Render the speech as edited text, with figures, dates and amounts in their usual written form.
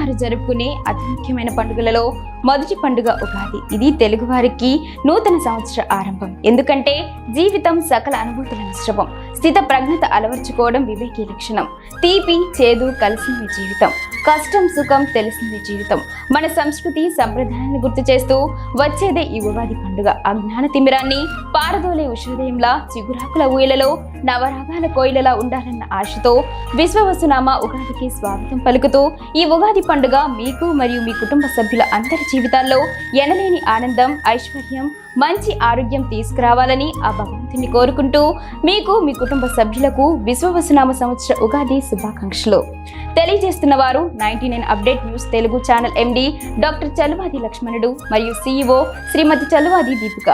తెలుగువారు జరుపుకునే అతి ముఖ్యమైన పండుగలలో మొదటి పండుగ ఉగాది. ఇది తెలుగువారికి నూతన సంవత్సర ఆరంభం. ఎందుకంటే జీవితం సకల అనుభూతుల మిశ్రమం. స్థిత ప్రజ్ఞత అలవర్చుకోవడం వివేకీ లక్షణం. తీపి చేదు కలిసింది జీవితం, కష్టం సుఖం తెలిసింది జీవితం. మన సంస్కృతి సంప్రదాయాన్ని గుర్తు చేస్తూ వచ్చేదే ఈ ఉగాది పండుగ. అజ్ఞాన తిమిరాన్ని పారదోలే ఉషోదయంలా, చిగురాకుల ఊయలలో నవరాగాల కోయిలలా ఉండాలన్న ఆశతో విశ్వవసునామ ఉగాదికి స్వాగతం పలుకుతూ ఈ ఉగాది పండుగ మీకు మరియు మీ కుటుంబ సభ్యుల అందరి జీవితాల్లో ఎనలేని ఆనందం, ఐశ్వర్యం, మంచి ఆరోగ్యం తీసుకురావాలని ఆ భగవంతుని కోరుకుంటూ మీకు మీ కుటుంబ సభ్యులకు విశ్వవసునామ సంవత్సర ఉగాది శుభాకాంక్షలు తెలియజేస్తున్న వారు 99 update news Telugu channel MD doctor Challuvadi Lakshmanudu మరియు CEO శ్రీమతి చల్లువాది దీపిక.